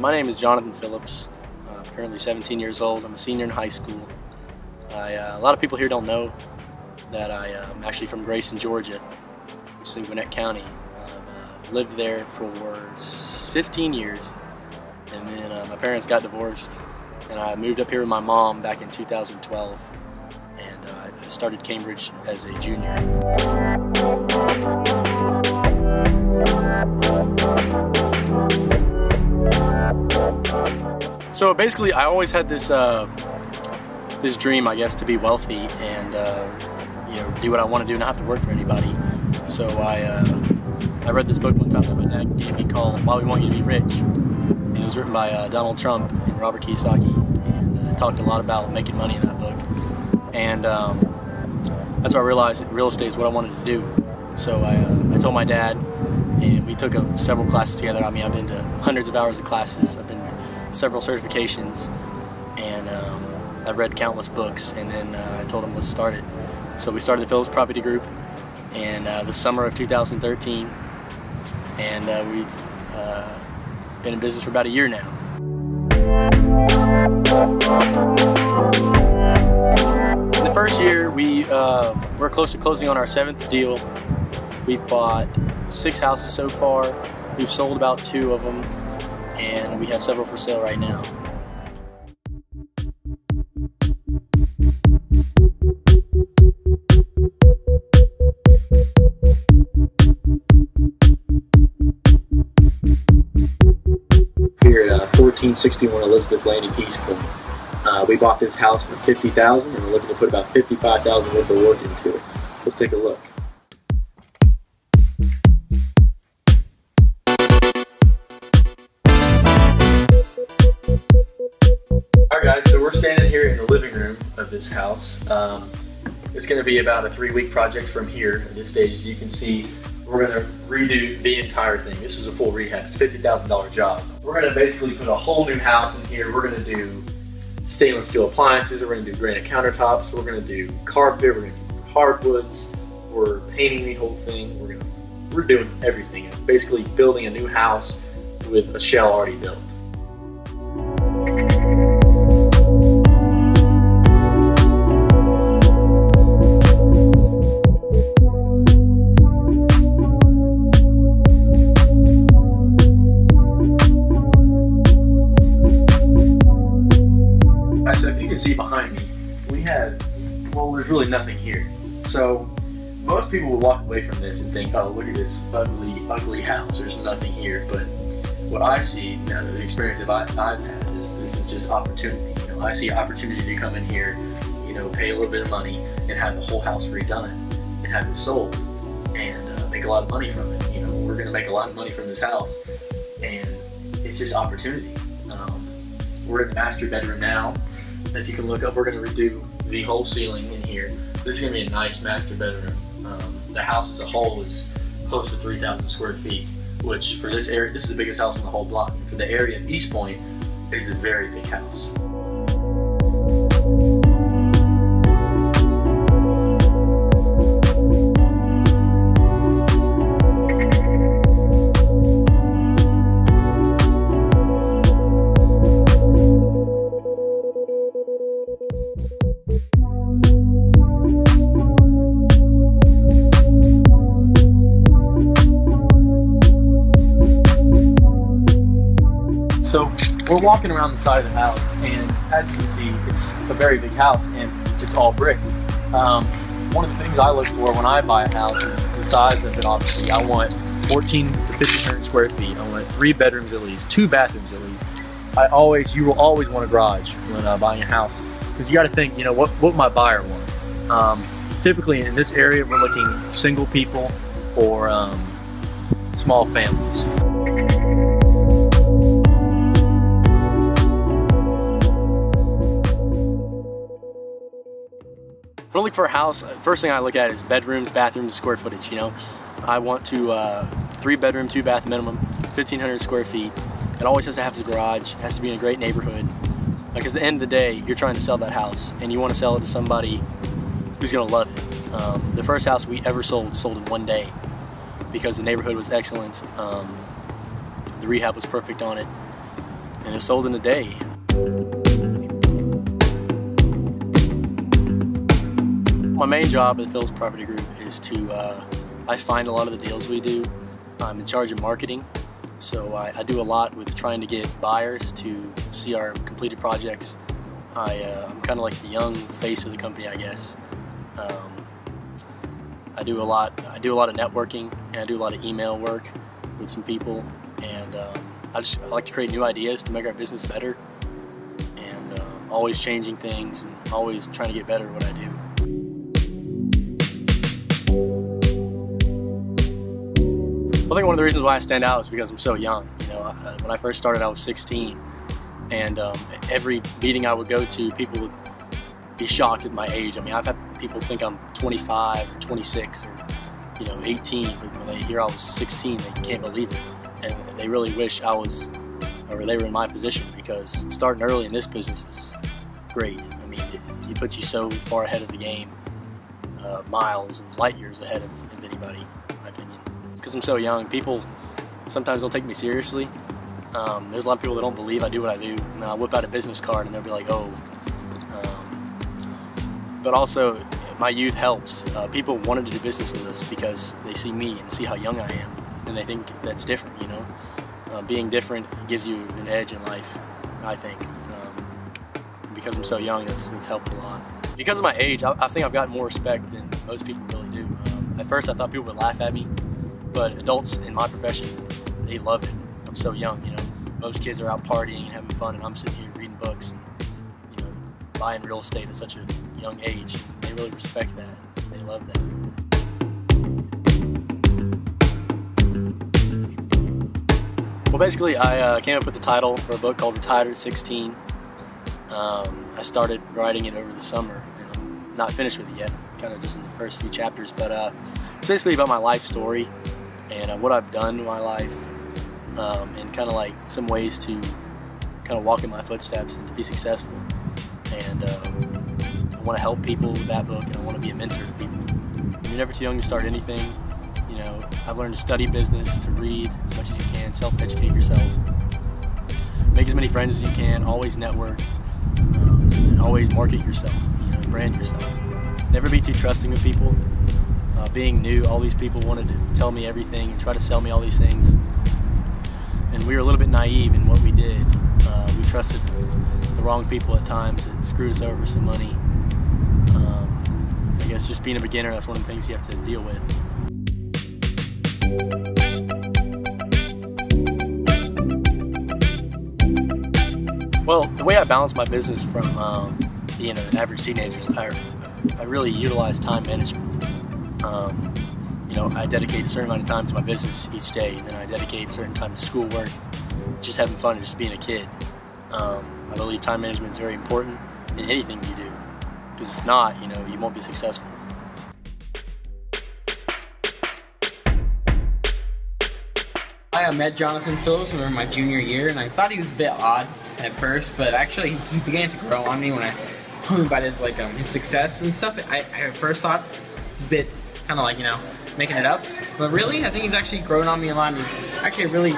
My name is Jonathan Phillips. I'm currently 17 years old. I'm a senior in high school. A lot of people here don't know that I'm actually from Grayson, Georgia, which is in Gwinnett County. I've lived there for 15 years, and then my parents got divorced, and I moved up here with my mom back in 2012, and I started Cambridge as a junior. So basically, I always had this this dream, I guess, to be wealthy and you know, do what I want to do and not have to work for anybody. So I read this book one time that my dad gave me called "Why We Want You to Be Rich," and it was written by Donald Trump and Robert Kiyosaki, and it talked a lot about making money in that book. And that's why I realized that real estate is what I wanted to do. So I told my dad, and we took several classes together. I mean, I've been to hundreds of hours of classes. I've been to several certifications, and I've read countless books. And then I told him, let's start it. So we started the Phillips Property Group in the summer of 2013, and we've been in business for about a year now. In the first year, we're close to closing on our 7th deal. We've bought 6 houses so far. We've sold about 2 of them, and we have several for sale right now. Here at 1461 Elizabeth Lane in Eastport. We bought this house for $50,000, and we're looking to put about $55,000 worth of work into it. Let's take a look. Alright guys, so we're standing here in the living room of this house. It's going to be about a 3-week project from here at this stage. As you can see, we're going to redo the entire thing. This is a full rehab. It's a $50,000 job. We're going to basically put a whole new house in here. We're going to do stainless steel appliances. We're going to do granite countertops. We're going to do carpet. We're going to do hardwoods. We're painting the whole thing. We're doing everything. It's basically building a new house with a shell already built. So if you can see behind me, we have, well, there's really nothing here. So most people will walk away from this and think, oh, look at this ugly house, there's nothing here. But what I see, now the experience that I've had, is this is just opportunity. You know, I see opportunity to come in here, you know, pay a little bit of money and have the whole house redone and have it sold and make a lot of money from it. You know, we're going to make a lot of money from this house, and it's just opportunity. We're in the master bedroom now. If you can look up, we're going to redo the whole ceiling in here. This is going to be a nice master bedroom. The house as a whole is close to 3,000 square feet, which for this area, this is the biggest house in the whole block. And for the area of East Point, it's a very big house. So we're walking around the side of the house, and as you can see, it's a very big house and it's all brick. One of the things I look for when I buy a house is the size of it. Obviously, I want 14 to 1,500 square feet. I want 3 bedrooms at least, 2 bathrooms at least. You will always want a garage when buying a house, because you got to think, you know, what my buyer want. Typically in this area, we're looking single people or small families. When I look for a house, first thing I look at is bedrooms, bathrooms, square footage. You know, I want to 3 bedroom, 2 bath minimum, 1,500 square feet. It always has to have the garage. It has to be in a great neighborhood. Because at the end of the day, you're trying to sell that house, and you want to sell it to somebody who's going to love it. The first house we ever sold in 1 day, because the neighborhood was excellent. The rehab was perfect on it, and it sold in a day. My main job at the Phillips Property Group is to, I find a lot of the deals we do. I'm in charge of marketing, so I do a lot with trying to get buyers to see our completed projects. I'm kind of like the young face of the company, I guess. I do a lot of networking, and I do a lot of email work with some people, and I like to create new ideas to make our business better, and always changing things and always trying to get better at what I do. I think one of the reasons why I stand out is because I'm so young. You know, when I first started, I was 16, and every meeting I would go to, people would be shocked at my age. I mean, I've had people think I'm 25 or 26 or, you know, 18, but when they hear I was 16, they can't believe it, and they really wish I was, or they were in my position, because starting early in this business is great. I mean, it puts you so far ahead of the game, miles and light years ahead of anybody, in my opinion. Because I'm so young, people sometimes don't take me seriously. There's a lot of people that don't believe I do what I do, and I'll whip out a business card and they'll be like, oh. But also, my youth helps. People wanted to do business with us because they see me and see how young I am, and they think that's different, you know. Being different gives you an edge in life, I think. Because I'm so young, it's helped a lot. Because of my age, I think I've gotten more respect than most people really do. At first I thought people would laugh at me, but adults in my profession, they love it. I'm so young, you know. Most kids are out partying and having fun, and I'm sitting here reading books and, you know, buying real estate at such a young age. They really respect that. They love that. Well, basically, I came up with the title for a book called Retired at 16. I started writing it over the summer, and I'm not finished with it yet, kind of just in the first few chapters, but it's basically about my life story and what I've done in my life, and kind of like some ways to kind of walk in my footsteps and to be successful. And I want to help people with that book, and I want to be a mentor to people. You're never too young to start anything. You know, I've learned to study business, to read as much as you can, self-educate yourself, make as many friends as you can, always network, and always market yourself, you know, brand yourself. Never be too trusting of people. Being new, all these people wanted to tell me everything and try to sell me all these things. And we were a little bit naive in what we did. We trusted the wrong people at times. It screwed us over for some money. I guess just being a beginner, that's one of the things you have to deal with. Well, the way I balance my business from being an average teenager is I really utilize time management. You know, I dedicate a certain amount of time to my business each day, and then I dedicate a certain time to schoolwork, just having fun and just being a kid. I believe time management is very important in anything you do, because if not, you know, you won't be successful. I met Jonathan Phillips when we were in my junior year, and I thought he was a bit odd at first, but actually he began to grow on me when I told him about his success and stuff. I at first thought he was a bit kind of like, you know, making it up, but really I think he's actually grown on me a lot. And he's actually a really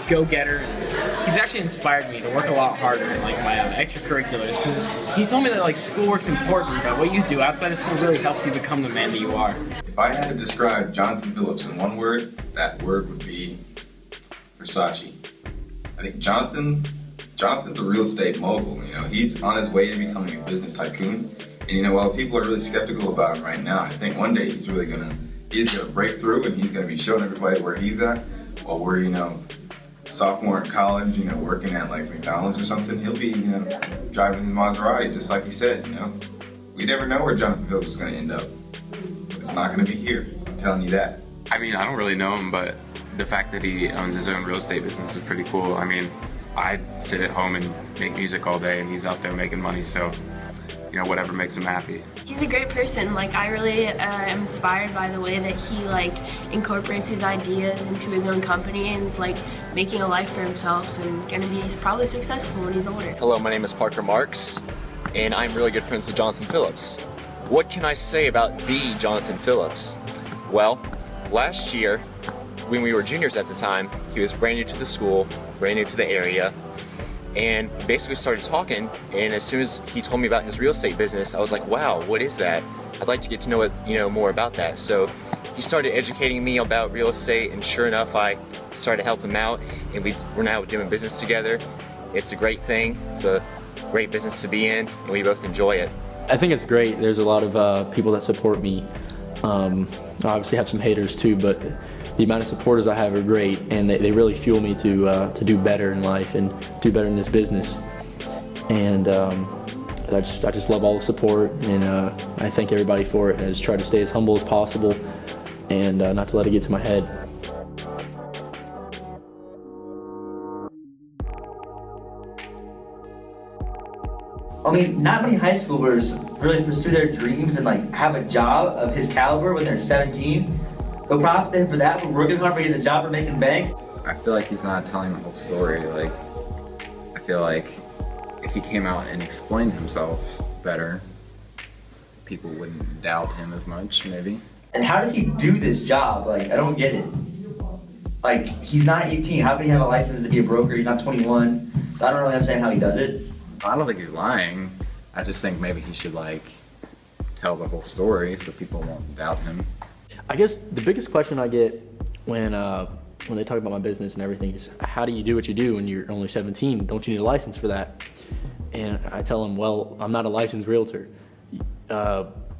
go-getter, and he's actually inspired me to work a lot harder in like my extracurriculars, because he told me that like schoolwork's important, but what you do outside of school really helps you become the man that you are. If I had to describe Jonathan Phillips in one word, that word would be Versace. I think Jonathan's a real estate mogul. You know, he's on his way to becoming a business tycoon. And you know, while people are really skeptical about him right now, I think one day he's he's going to break through and he's going to be showing everybody where he's at, while we're, sophomore in college, working at like McDonald's or something. He'll be, driving his Maserati, just like he said, We never know where Jonathan Phillips is going to end up. But it's not going to be here. I'm telling you that. I mean, I don't really know him, but the fact that he owns his own real estate business is pretty cool. I mean, I sit at home and make music all day, and he's out there making money, so, whatever makes him happy. He's a great person. Like, I really am inspired by the way that he, incorporates his ideas into his own company and is, making a life for himself and gonna be probably successful when he's older. Hello, my name is Parker Marks, and I'm really good friends with Jonathan Phillips. What can I say about the Jonathan Phillips? Well, last year, when we were juniors at the time, he was brand new to the school, brand new to the area, and basically started talking, and as soon as he told me about his real estate business, I was like, wow, what is that? I'd like to get to know it, more about that. So he started educating me about real estate, and sure enough, I started to help him out, and we're now doing business together. It's a great thing. It's a great business to be in, and we both enjoy it. I think it's great. There's a lot of people that support me. I obviously have some haters too, but the amount of supporters I have are great, and they really fuel me to do better in life and do better in this business. And I just love all the support, and I thank everybody for it. And I just try to stay as humble as possible and not to let it get to my head. I mean, not many high schoolers really pursue their dreams and have a job of his caliber when they're 17. So props to him for that, for working hard for getting the job, for making bank. I feel like he's not telling the whole story. I feel like if he came out and explained himself better, people wouldn't doubt him as much, maybe. And how does he do this job? I don't get it. He's not 18. How can he have a license to be a broker? He's not 21. So I don't really understand how he does it. I don't think he's lying. I just think maybe he should tell the whole story so people won't doubt him. I guess the biggest question I get when they talk about my business and everything is, how do you do what you do when you're only 17? Don't you need a license for that? And I tell them, well, I'm not a licensed realtor.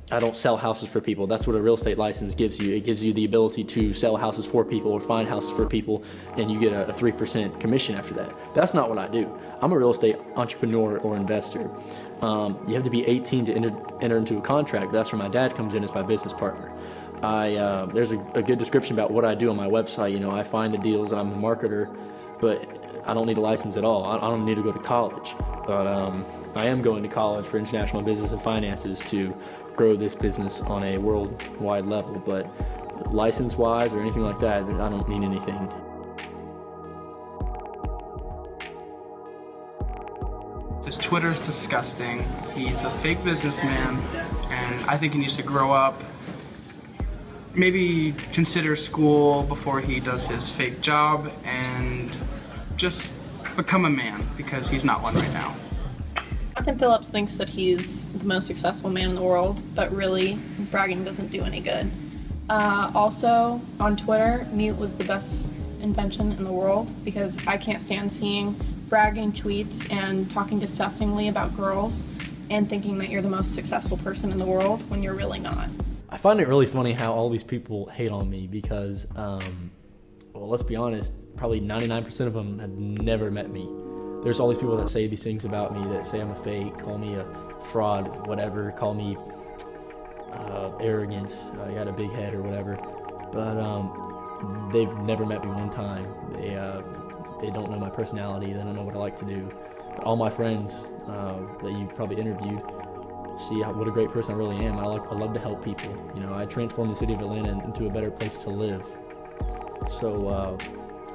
I don't sell houses for people. That's what a real estate license gives you. It gives you the ability to sell houses for people or find houses for people, and you get a 3% commission after that. That's not what I do. I'm a real estate entrepreneur or investor. You have to be 18 to enter into a contract. That's where my dad comes in as my business partner. There's a good description about what I do on my website. I find the deals, I'm a marketer, but I don't need a license at all. I don't need to go to college. But I am going to college for international business and finances to grow this business on a worldwide level. But license-wise or anything like that, I don't need anything. His Twitter's disgusting. He's a fake businessman, and I think he needs to grow up. Maybe consider school before he does his fake job and just become a man, because he's not one right now. Jonathan Phillips thinks that he's the most successful man in the world, but really, bragging doesn't do any good. Also, on Twitter, mute was the best invention in the world, because I can't stand seeing bragging tweets and talking disgustingly about girls and thinking that you're the most successful person in the world when you're really not. I find it really funny how all these people hate on me because, well, let's be honest, probably 99% of them have never met me. There's all these people that say these things about me, that say I'm a fake, call me a fraud, whatever, call me arrogant, I got a big head or whatever. But they've never met me one time. They don't know my personality, they don't know what I like to do. But all my friends that you probably interviewed see what a great person I really am. I love to help people. I transform the city of Atlanta into a better place to live. So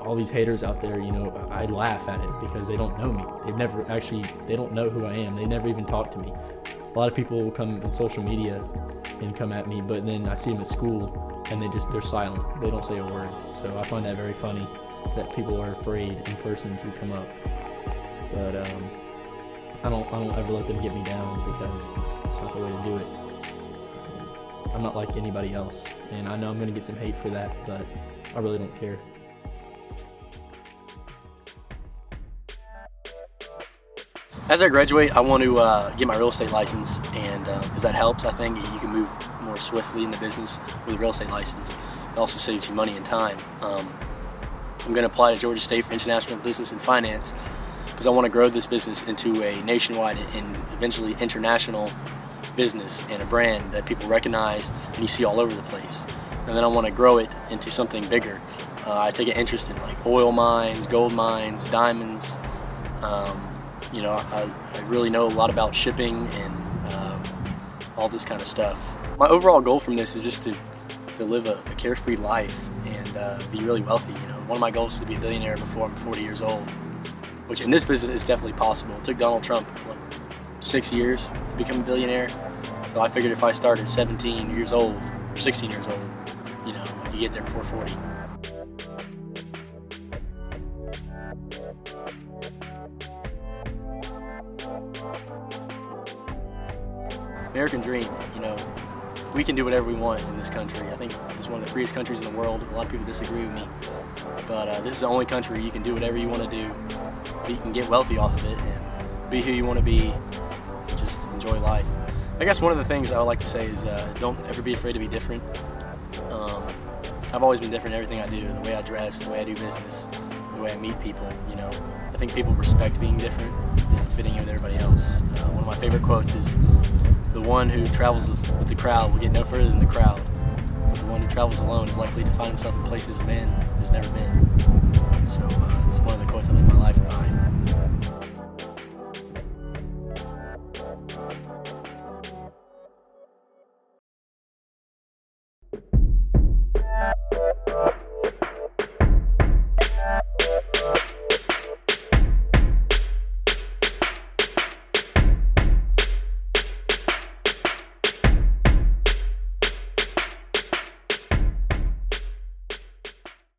all these haters out there, I laugh at it because they don't know me. They don't know who I am. They never even talk to me. A lot of people will come in social media and come at me, but then I see them at school and they're silent. They don't say a word. So I find that very funny that people are afraid in person to come up. But I don't ever let them get me down because it's not the way to do it. I'm not like anybody else, and I know I'm going to get some hate for that, but I really don't care. As I graduate, I want to get my real estate license, and because that helps, I think you can move more more swiftly in the business with a real estate license. It also saves you money and time. I'm going to apply to Georgia State for International Business and Finance because I want to grow this business into a nationwide and eventually international business and a brand that people recognize and you see all over the place. And then I want to grow it into something bigger. I take an interest in like oil mines, gold mines, diamonds. You know, I really know a lot about shipping and all this kind of stuff. My overall goal from this is just to live a carefree life and be really wealthy. You know, one of my goals is to be a billionaire before I'm 40 years old, which in this business is definitely possible. It took Donald Trump what, 6 years to become a billionaire. So I figured if I start at 17 years old or 16 years old, you know, I could get there before 40. American dream, you know, we can do whatever we want in this country. I think it's one of the freest countries in the world. A lot of people disagree with me, but this is the only country where you can do whatever you want to do. You can get wealthy off of it and be who you want to be and just enjoy life. I guess one of the things I would like to say is don't ever be afraid to be different. I've always been different in everything I do, the way I dress, the way I do business, the way I meet people, you know. I think people respect being different and fitting in with everybody else. One of my favorite quotes is, "The one who travels with the crowd will get no further than the crowd, but the one who travels alone is likely to find himself in places man has never been." So it's one of the quotes I live my life behind.